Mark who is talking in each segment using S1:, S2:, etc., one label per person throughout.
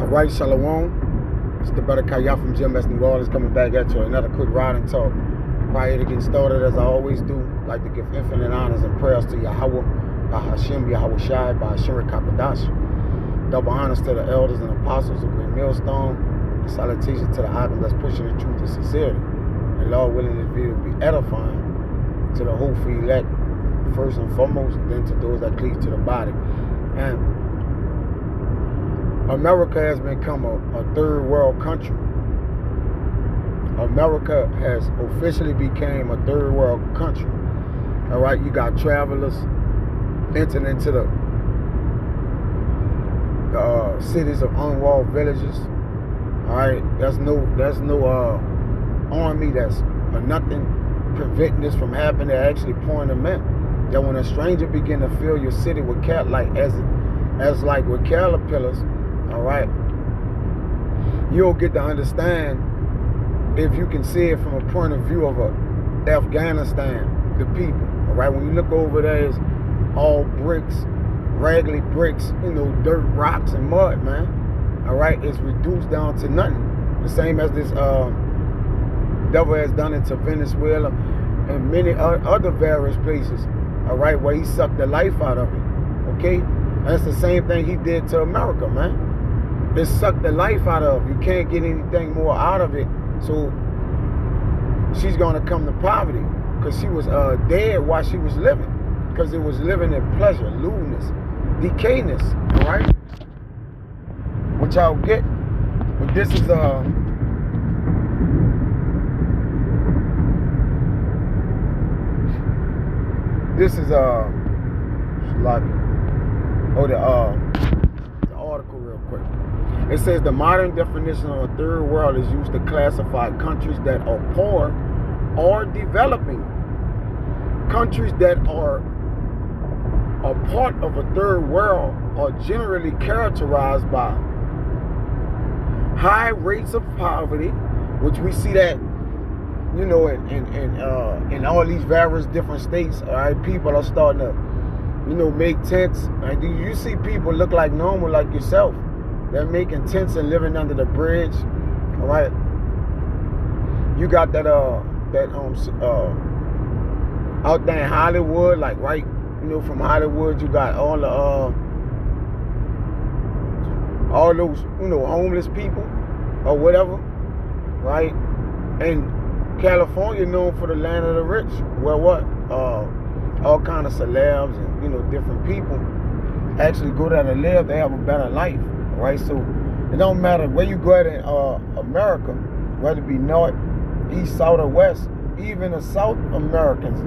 S1: Right, Shalom. It's the brother Kaya from GMS New Orleans coming back at you. Another quick ride and talk. Prior to getting started, as I always do, I'd like to give infinite honors and prayers to Yahweh, by Hashem, Yahweh Shai, by Ashura Kakadash. Double honors to the elders and apostles of Great Millstone. And salutations to the items that's pushing the truth and sincerity. And Lord willing, this video will be edifying to the hopeful elect, first and foremost, then to those that cleave to the body. And America has become a third world country. America has officially became a third world country. All right, you got travelers entering into the cities of unwalled villages. All right, there's no army that's or nothing preventing this from happening. They're actually pouring them in. That when a stranger begin to fill your city with cat as like with caterpillars. All right, you'll get to understand if you can see it from a point of view of Afghanistan, the people. All right, when you look over there, it's all bricks, raggedy bricks, dirt, rocks, and mud, man. All right, it's reduced down to nothing. The same as this devil has done it to Venezuela and many other various places. All right, where he sucked the life out of it. Okay, that's the same thing he did to America, man. It sucked the life out of. You can't get anything more out of it. So she's gonna come to poverty because she was dead while she was living. Because it was living in pleasure, lewdness, decayness. All right. Which I'll get. But this is the article real quick. It says the modern definition of a third world is used to classify countries that are poor or developing. Countries that are a part of a third world are generally characterized by high rates of poverty, which we see that, in all these various different states. All right, people are starting to, make tents. And do you see people look like normal, like yourself? They're making tents and living under the bridge. All right. You got that out there in Hollywood, like right, from Hollywood, you got all those, homeless people or whatever, right? And California known for the land of the rich. Well, what? All kind of celebs and different people actually go there to live. They have a better life. Right, so it don't matter where you go in America, whether it be north, east, south, or west. Even the South Americans,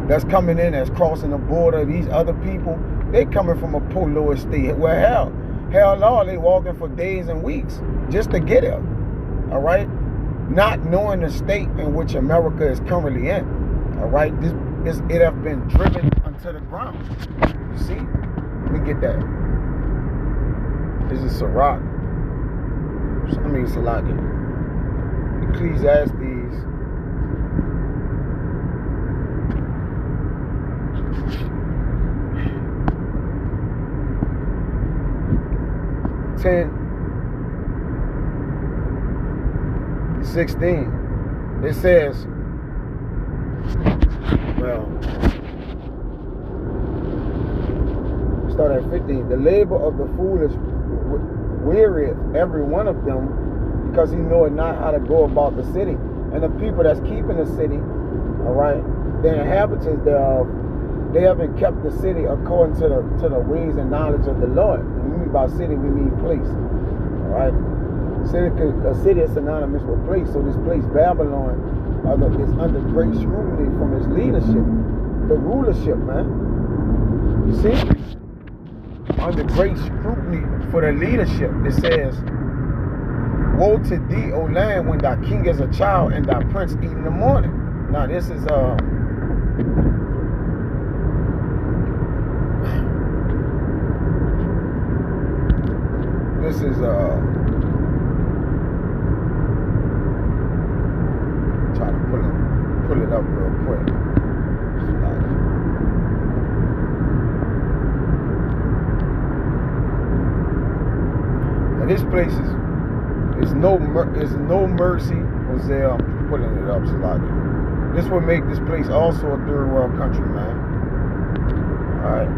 S1: that's coming in, that's crossing the border. These other people, they coming from a poor lower state. Well, hell no, they walking for days and weeks just to get there. All right, not knowing the state in which America is currently in. All right, it have been driven onto the ground. You see? Let me get that. This is Sirach. Salaki. Ecclesiastes. (10:16). It says, start at 15. The labor of the foolish wearieth every one of them, because he knoweth not how to go about the city. And the people that's keeping the city, all right, the inhabitants thereof, they haven't kept the city according to the ways and knowledge of the Lord. When we mean by city, we mean place. All right, a city is synonymous with place. So this place, Babylon, is under great scrutiny from its leadership, the rulership, man. You see? Under great scrutiny for the leadership. It says, woe to thee, O land, when thy king is a child and thy prince eat in the morning. Now this is try to pull it up real quick. And this place is no mercy. Hosea, I'm pulling it up, Salagi. This would make this place also a third world country, man. Alright.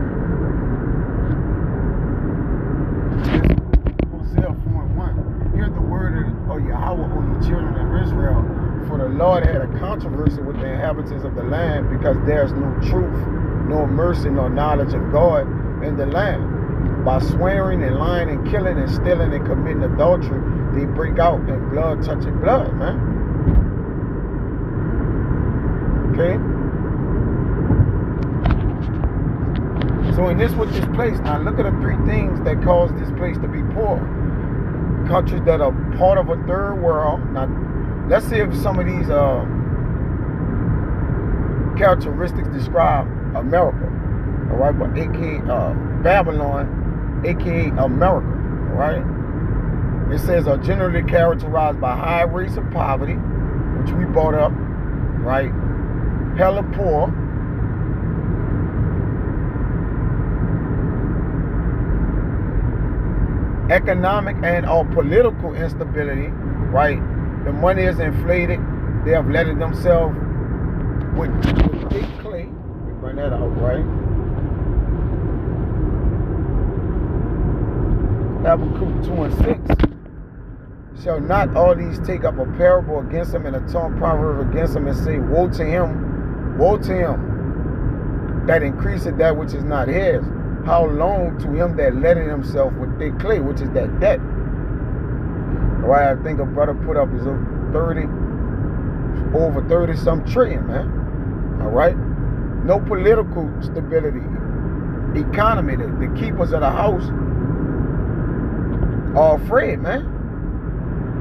S1: Hosea 4:1. Hear the word of Yahweh, O ye children of Israel. For the Lord had a controversy with the inhabitants of the land, because there is no truth, nor mercy, nor knowledge of God in the land. By swearing and lying and killing and stealing and committing adultery, they break out in blood touching blood, man. Okay? So in this place, now look at the three things that cause this place to be poor. Countries that are part of a third world. Now, let's see if some of these characteristics describe America. All right, but aka Babylon, aka America. All right. It says are generally characterized by high rates of poverty, which we brought up, right? Hella poor. Economic and or political instability, right? The money is inflated. They have letted themselves with thick clay. Let me bring that out, right? Habakkuk 2:6. Shall not all these take up a parable against him and a tongue proverb against him and say, woe to him that increaseth that which is not his. How long to him that letteth himself with thick clay, which is that debt. All right, I think a brother put up his over 30 some trillion, man. All right, no political stability, economy. The keepers of the house are afraid, man.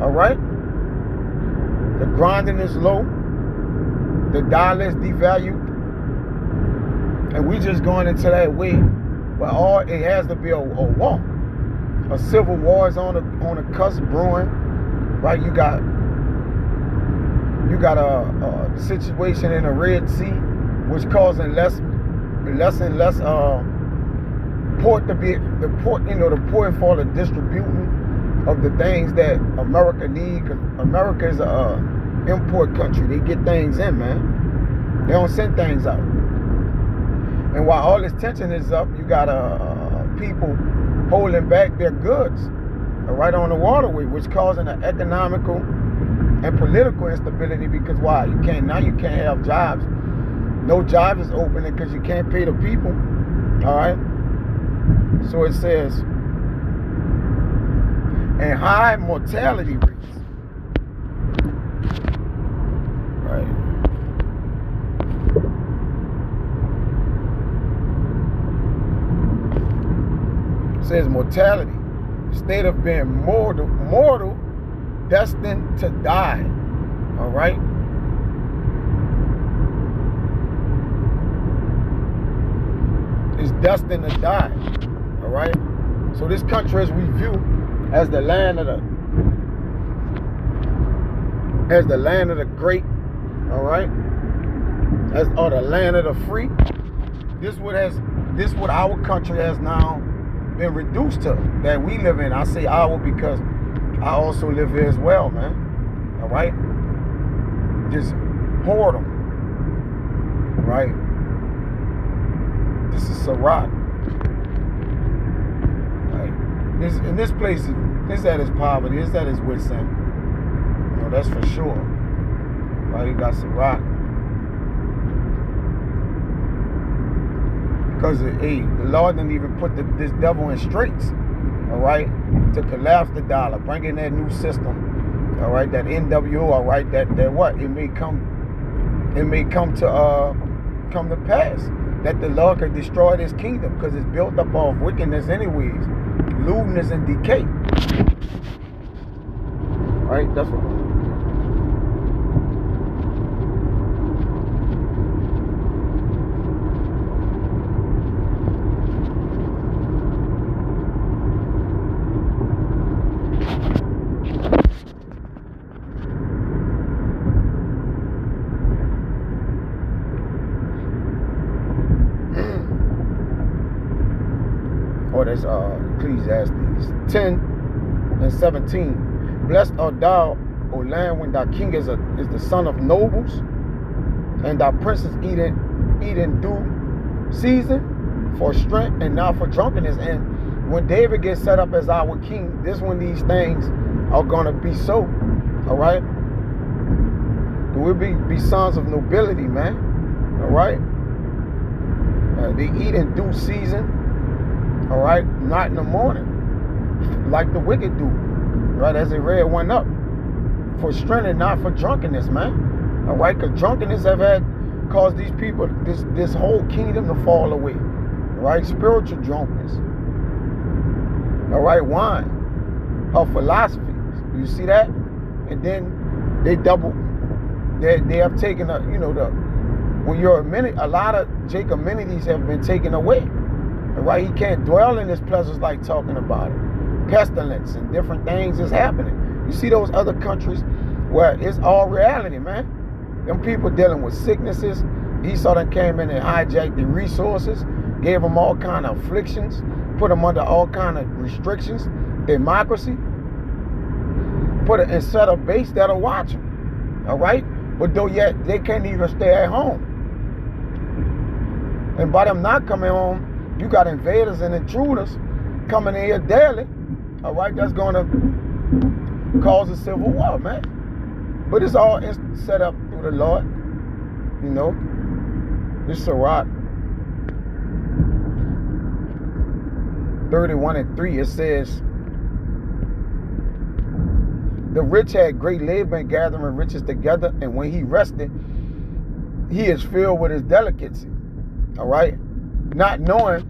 S1: All right, the grinding is low, the dollar is devalued, and we just going into that way. But it has to be a war. A civil war is on the cusp brewing, right? You got a situation in the Red Sea, which causing less and less port to be the port for the distributing of the things that America need. Because America is a import country. They get things in, man. They don't send things out. And while all this tension is up, you got people holding back their goods right on the waterway, which causing an economical and political instability. Because why? You can't have jobs. No job is opening because you can't pay the people. All right. So it says, and high mortality rates. Right. It says mortality, state of being mortal, destined to die. All right. Is destined to die. All right. So this country, as we view as the land of the great, all right, or the land of the free. This what our country has now been reduced to, that we live in. I say our because I also live here as well, man. All right, just whoredom, right? This is Sarat. In this place, this at his poverty, this at his wit's end. You know, that's for sure. Right, you got Sarat. Because the Lord didn't even put this devil in straits. All right, to collapse the dollar, bring in that new system. All right, that NWO. All right, that what it may come to pass that the Lord could destroy this kingdom, because it's built up of wickedness anyways. Lewdness and decay. Right? That's what. Or that's Ecclesiastes 10. and 17. Blessed art thou, O land, when thy king is the son of nobles, and thy princes eat in due season for strength and not for drunkenness. And when David gets set up as our king, this when these things are gonna be so. All right, we'll be sons of nobility, man. All right, they eat in due season. All right, not in the morning, like the wicked do. Right, as they read one up, for strength and not for drunkenness, man. All right, because drunkenness have caused these people, this whole kingdom to fall away. Right, spiritual drunkenness. All right, wine of philosophy. You see that? And then they double. They have taken when you're a lot of Jacob amenities have been taken away. All right, he can't dwell in his pleasures like talking about it. Pestilence and different things is happening. You see those other countries where it's all reality, man. Them people dealing with sicknesses. Esau done came in and hijacked the resources, gave them all kind of afflictions, put them under all kind of restrictions, democracy, and set a base that'll watch them. All right, but though yet they can't even stay at home. And by them not coming home, you got invaders and intruders coming in here daily. All right, that's gonna cause a civil war, man. But it's all set up through the Lord. You know, this Sirach 31:3, it says, the rich had great labor in gathering riches together, and when he rested, he is filled with his delicacy. All right, not knowing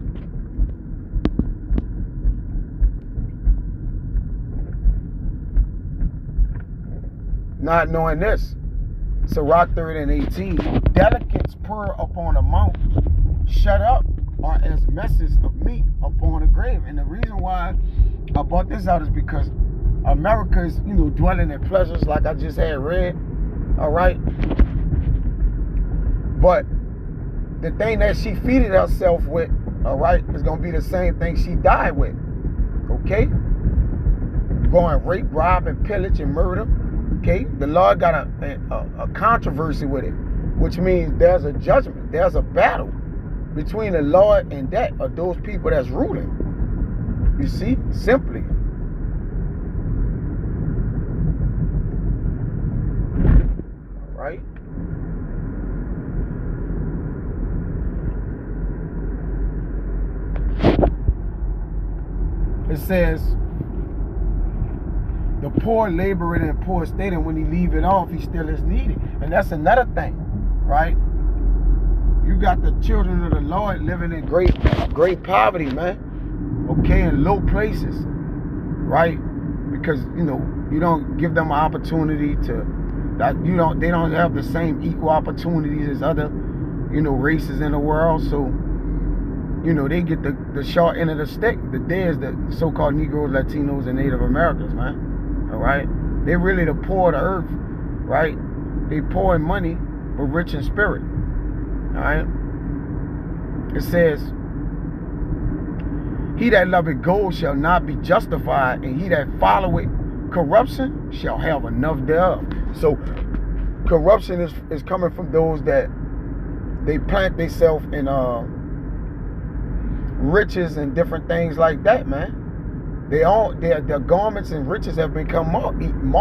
S1: this. Sirach 30:18, delicates purr upon a mount, shut up are as messes of meat upon a grave. And the reason why I brought this out is because America is, dwelling in pleasures like I just had read. All right, but the thing that she feeded herself with, all right, is gonna be the same thing she died with. Okay, going rape, rob, and pillage and murder. Okay, the Lord got a controversy with it, which means there's a judgment, there's a battle between the Lord and that of those people that's ruling. You see, simply. All right. It says, the poor laborer in poor state, and when he leave it off, he still is needy. And that's another thing, right? You got the children of the Lord living in great poverty, man. Okay, in low places, right? Because you don't give them an opportunity they don't have the same equal opportunities as other races in the world. So they get the short end of the stick. The dead, the so-called Negroes, Latinos, and Native Americans, man. All right, they really the poor of the earth, right? They poor in money, but rich in spirit. All right. It says, he that loveth gold shall not be justified, and he that followeth corruption shall have enough thereof. So corruption is coming from those that they plant themselves in riches and different things like that, man. Their garments and riches have become moth-eaten.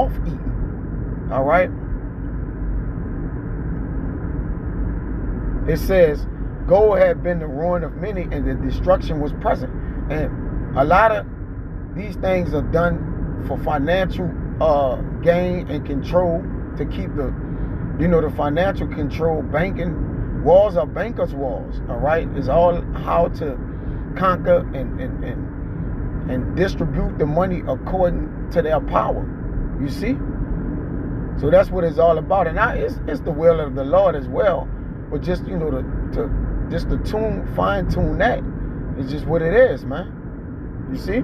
S1: All right. It says, gold had been the ruin of many, and the destruction was present. And a lot of these things are done for financial gain and control, to keep the financial control. Banking walls are bankers' walls. All right, it's all how to conquer and distribute the money according to their power. You see? So that's what it's all about. And now it's the will of the Lord as well. But just to fine tune that is just what it is, man. You see?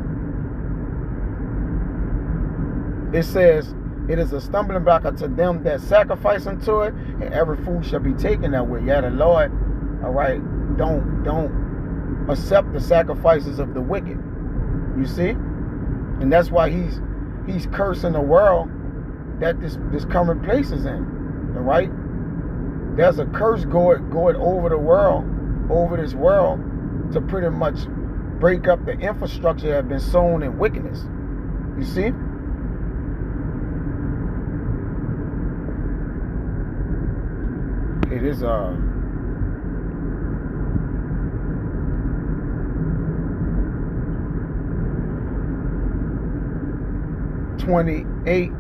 S1: It says, it is a stumbling block unto them that sacrifice unto it, and every fool shall be taken that way. Yeah, the Lord, all right, don't accept the sacrifices of the wicked. You see? And that's why he's he's cursing the world that this current place is in. All right? There's a curse going over the world, over this world, to pretty much break up the infrastructure that have been sown in wickedness. You see? It is 28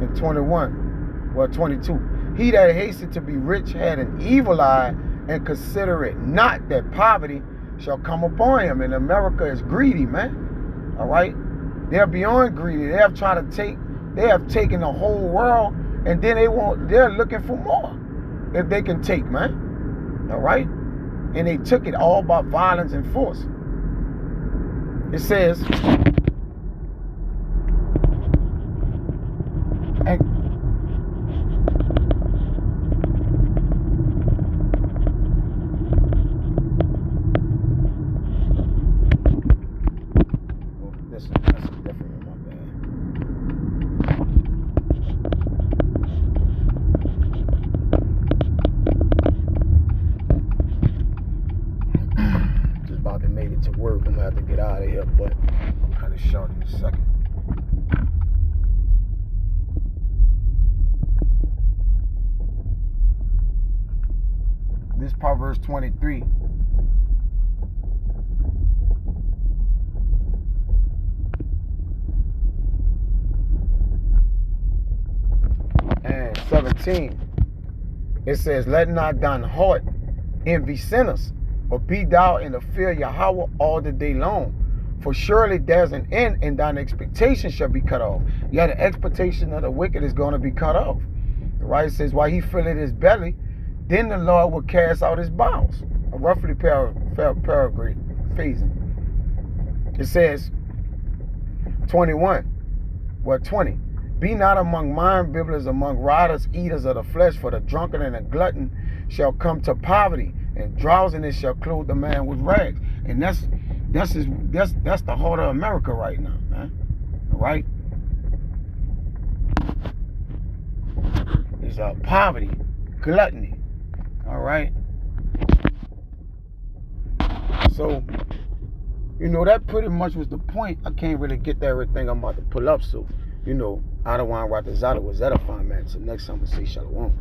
S1: and 21. Well, 22. He that hasted to be rich had an evil eye, and consider it not that poverty shall come upon him. And America is greedy, man. All right? They're beyond greedy. They have taken the whole world, and then they're looking for more if they can take, man. All right? And they took it all by violence and force. It says, that's a different one, my bad. Just about to make it to work. I'm gonna have to get out of here, but I'm kind of short in a second. This Proverbs 23. And 17. It says, let not thine heart envy sinners, or be thou in the fear of Yahweh all the day long. For surely there's an end, and thine expectation shall be cut off. Yeah, the expectation of the wicked is going to be cut off. Right? It says, while he filleth his belly, then the Lord will cast out his bowels. A roughly paraphrasing. It says, 21. Well, 20. Be not among mind bibblers, among riders, eaters of the flesh, for the drunkard and the glutton shall come to poverty, and drowsiness shall clothe the man with rags. And that's the heart of America right now, man. All right? It's poverty, gluttony. All right? So, that pretty much was the point. I can't really get everything I'm about to pull up, so, I don't want to write this out. It was edifying, man. So next time, I'm going to say shalom.